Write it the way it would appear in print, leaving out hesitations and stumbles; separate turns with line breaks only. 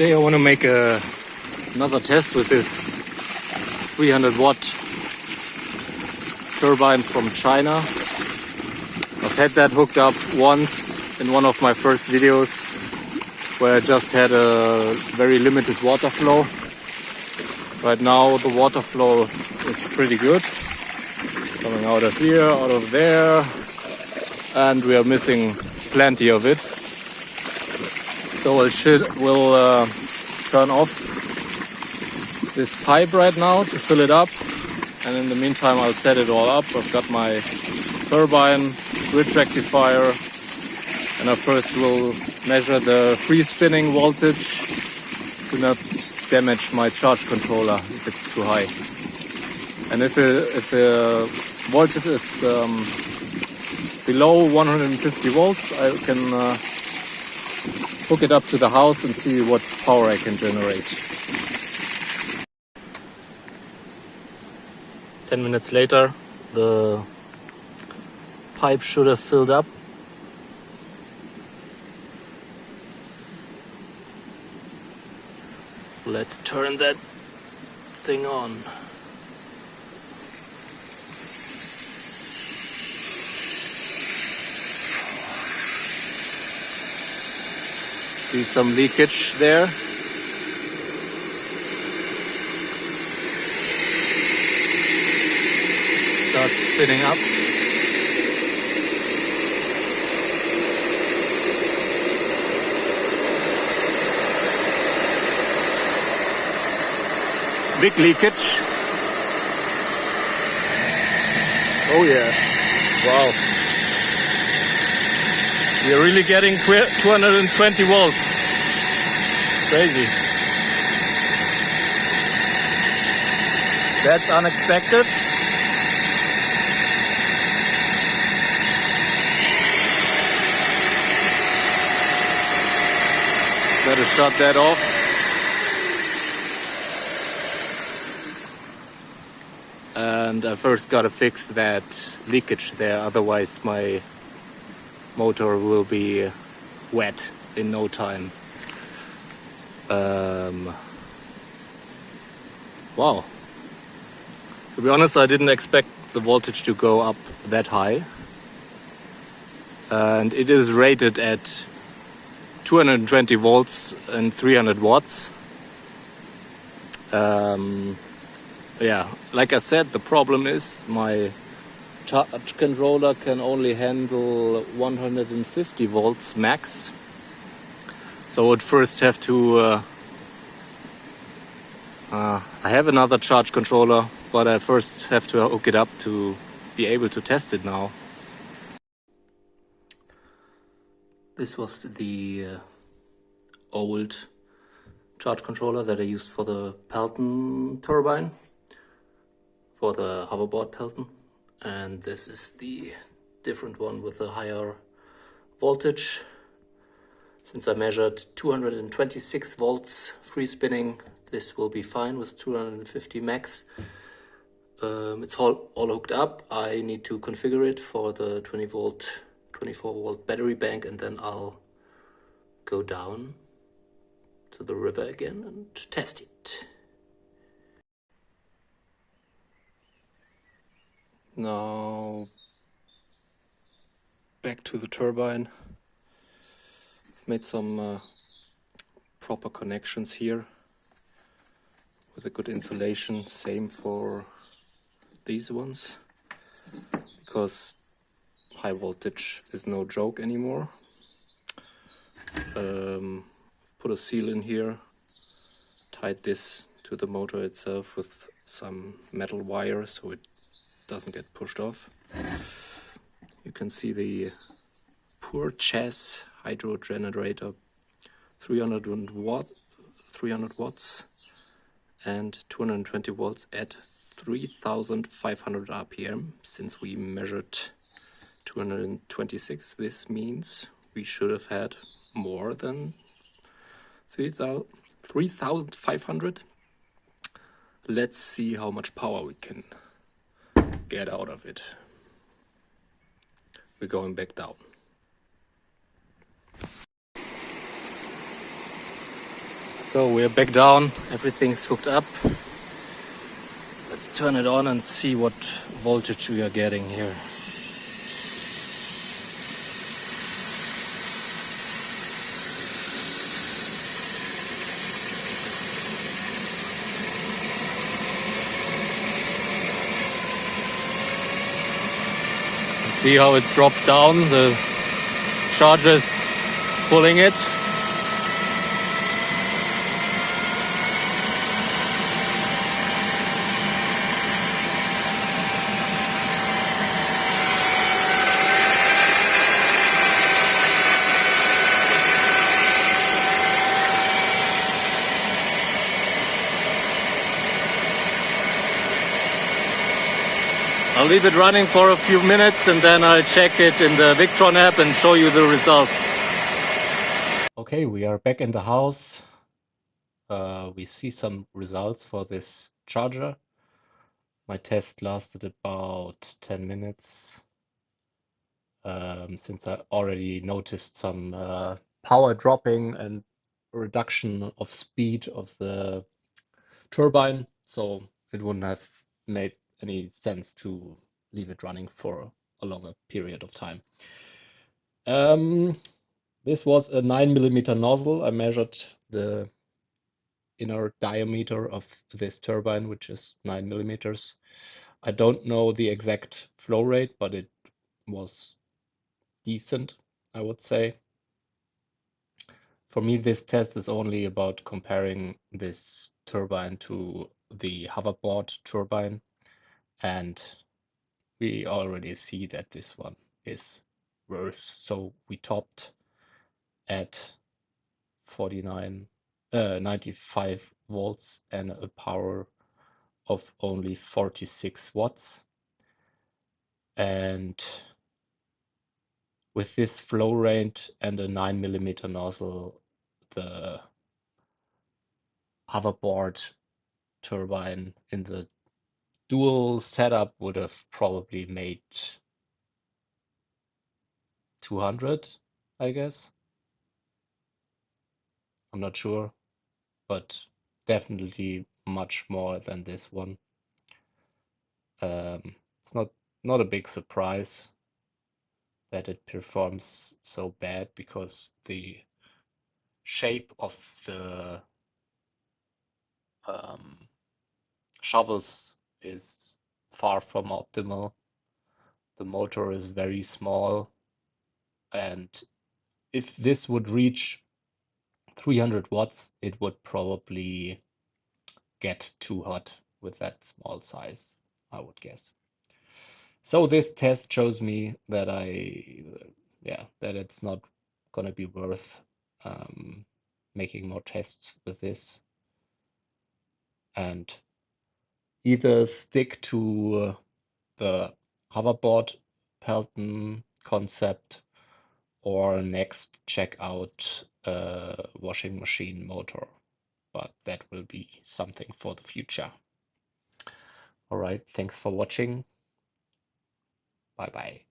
Today I want to make another test with this 300 watt turbine from China. I've had that hooked up once in one of my first videos where I just had a very limited water flow. Right now the water flow is pretty good. Coming out of here, out of there, and we are missing plenty of it. So we'll turn off this pipe right now to fill it up, and in the meantime I'll set it all up. I've got my turbine, grid rectifier, and I first will measure the free spinning voltage to not damage my charge controller if it's too high. And if the voltage is below 150 volts, I can hook it up to the house and see what power I can generate. 10 minutes later, the pipe should have filled up. Let's turn that thing on. See some leakage there. Starts spinning up. Big leakage. Oh yeah. Wow. We are really getting 220 volts. Crazy. That's unexpected. Better shut that off. And I first gotta fix that leakage there, otherwise my motor will be wet in no time. Wow. To be honest, I didn't expect the voltage to go up that high. And it is rated at 220 volts and 300 watts. Yeah, like I said, the problem is my charge controller can only handle 150 volts max. So I would first have to I have another charge controller, but I first have to hook it up to be able to test it now. This was the old charge controller that I used for the Pelton turbine, for the Hoverboard Pelton. And this is the different one with the higher voltage. Since I measured 226 volts free spinning, this will be fine with 250 max. It's all hooked up. I need to configure it for the 24 volt battery bank, and then I'll go down to the river again and test it. Now back to the turbine. I've made some proper connections here with a good insulation, same for these ones, because high voltage is no joke anymore. Put a seal in here, tied this to the motor itself with some metal wire so it doesn't get pushed off. You can see the Pure Chess hydro generator, 300 watts and 220 volts at 3500 RPM. Since we measured 226, this means we should have had more than 3500. Let's see how much power we can get out of it. We're going back down. So we're back down, everything's hooked up. Let's turn it on and see what voltage we are getting here. See how it dropped down, the charger's pulling it. I'll leave it running for a few minutes and then I'll check it in the Victron app and show you the results. Okay, we are back in the house. We see some results for this charger. My test lasted about 10 minutes. Since I already noticed some power dropping and reduction of speed of the turbine, so it wouldn't have made any sense to leave it running for a longer period of time. This was a 9mm nozzle. I measured the inner diameter of this turbine, which is 9mm. I don't know the exact flow rate, but it was decent, I would say. For me, this test is only about comparing this turbine to the hoverboard turbine, and we already see that this one is worse. So we topped at 95 volts and a power of only 46 watts. And with this flow rate and a 9mm nozzle, the hoverboard turbine in the dual setup would have probably made 200, I guess. I'm not sure, but definitely much more than this one. It's not a big surprise that it performs so bad because the shape of the shovels is far from optimal. The motor is very small, and if this would reach 300 watts, it would probably get too hot with that small size, I would guess. So this test shows me that that it's not gonna be worth making more tests with this, and either stick to the hoverboard Pelton concept or next check out a washing machine motor, but that will be something for the future. All right, thanks for watching. Bye bye.